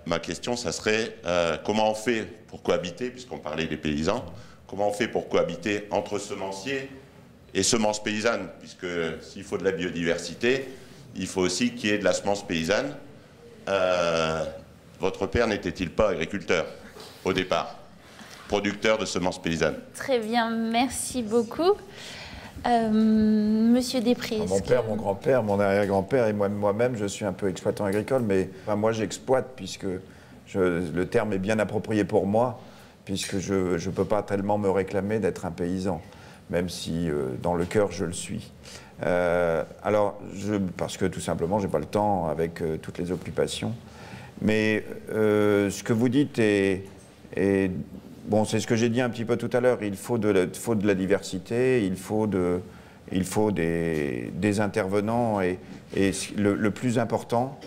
Ma question, ça serait comment on fait pour cohabiter, puisqu'on parlait des paysans, comment on fait pour cohabiter entre semenciers et semences paysannes, puisque s'il faut de la biodiversité, il faut aussi qu'il y ait de la semence paysanne. Votre père n'était-il pas agriculteur au départ, producteur de semences paysannes? Très bien, merci beaucoup. Monsieur Després. Mon père, mon grand-père, mon arrière-grand-père et moi-même, je suis un peu exploitant agricole, mais enfin, moi j'exploite puisque le terme est bien approprié pour moi, puisque je ne peux pas tellement me réclamer d'être un paysan, même si dans le cœur je le suis. Parce que tout simplement, je n'ai pas le temps avec toutes les occupations. Mais ce que vous dites bon, c'est ce que j'ai dit un petit peu tout à l'heure. Il faut de la diversité, il faut des intervenants. Et le plus important,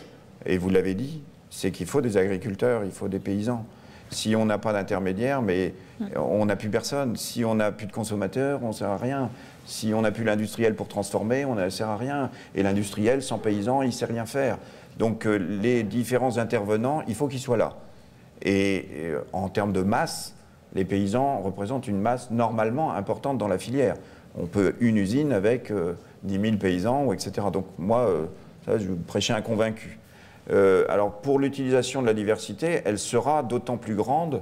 et vous l'avez dit, c'est qu'il faut des agriculteurs, il faut des paysans. Si on n'a pas d'intermédiaire, mais on n'a plus personne. Si on n'a plus de consommateurs, on ne sert à rien. Si on n'a plus l'industriel pour transformer, on ne sert à rien. Et l'industriel, sans paysan, il ne sait rien faire. Donc les différents intervenants, il faut qu'ils soient là. Et en termes de masse, les paysans représentent une masse normalement importante dans la filière. On peut une usine avec 10 000 paysans, etc. Donc moi, ça, je prêchais un convaincu. Alors pour l'utilisation de la diversité, elle sera d'autant plus grande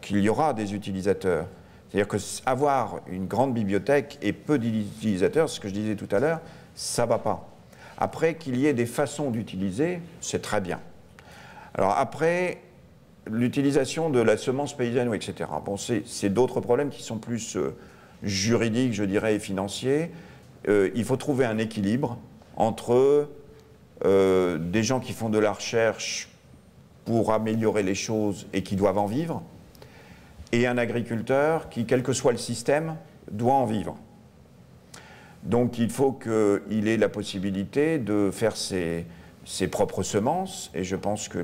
qu'il y aura des utilisateurs. C'est-à-dire qu'avoir une grande bibliothèque et peu d'utilisateurs, ce que je disais tout à l'heure, ça ne va pas. Après, qu'il y ait des façons d'utiliser, c'est très bien. Alors après, l'utilisation de la semence paysanne, etc. Bon, c'est d'autres problèmes qui sont plus juridiques, je dirais, et financiers. Il faut trouver un équilibre entre des gens qui font de la recherche pour améliorer les choses et qui doivent en vivre, et un agriculteur qui, quel que soit le système, doit en vivre. Donc il faut qu'il ait la possibilité de faire ses propres semences, et je pense que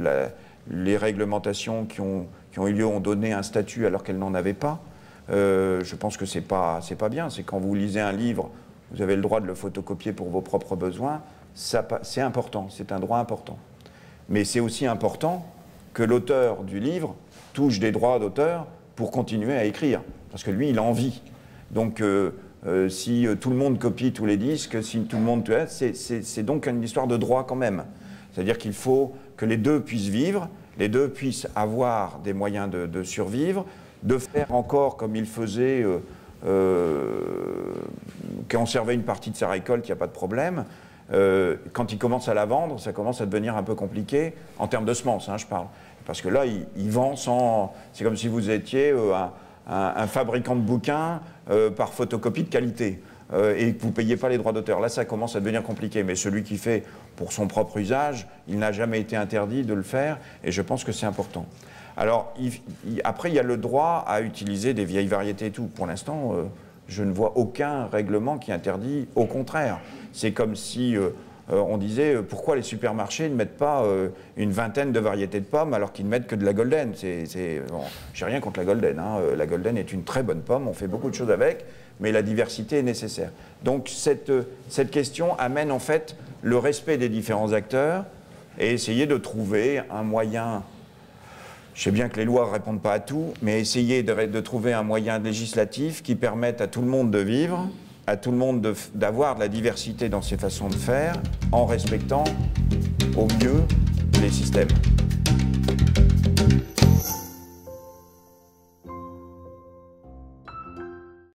les réglementations qui ont eu lieu ont donné un statut alors qu'elles n'en avaient pas. Je pense que c'est pas bien. C'est quand vous lisez un livre, vous avez le droit de le photocopier pour vos propres besoins. C'est important, c'est un droit important. Mais c'est aussi important que l'auteur du livre touche des droits d'auteur pour continuer à écrire. Parce que lui, il a envie. Donc si tout le monde copie tous les disques, si tout le monde... C'est donc une histoire de droit quand même. C'est-à-dire qu'il faut que les deux puissent vivre, les deux puissent avoir des moyens de survivre, de faire encore comme il faisait, conserver une partie de sa récolte, il n'y a pas de problème. Quand il commence à la vendre, ça commence à devenir un peu compliqué, en termes de semences, hein, je parle. Parce que là, il vend sans... C'est comme si vous étiez un fabricant de bouquins par photocopie de qualité. Et que vous ne payez pas les droits d'auteur. Là, ça commence à devenir compliqué. Mais celui qui fait pour son propre usage, il n'a jamais été interdit de le faire, et je pense que c'est important. Alors, après, il y a le droit à utiliser des vieilles variétés et tout. Pour l'instant, je ne vois aucun règlement qui interdit. Au contraire, c'est comme si on disait pourquoi les supermarchés ne mettent pas une vingtaine de variétés de pommes alors qu'ils ne mettent que de la Golden. Bon, j'ai rien contre la Golden. Hein. La Golden est une très bonne pomme, on fait beaucoup de choses avec, mais la diversité est nécessaire. Donc cette question amène en fait le respect des différents acteurs et essayer de trouver un moyen. Je sais bien que les lois ne répondent pas à tout, mais essayer de trouver un moyen législatif qui permette à tout le monde de vivre, à tout le monde d'avoir de la diversité dans ses façons de faire, en respectant au mieux les systèmes.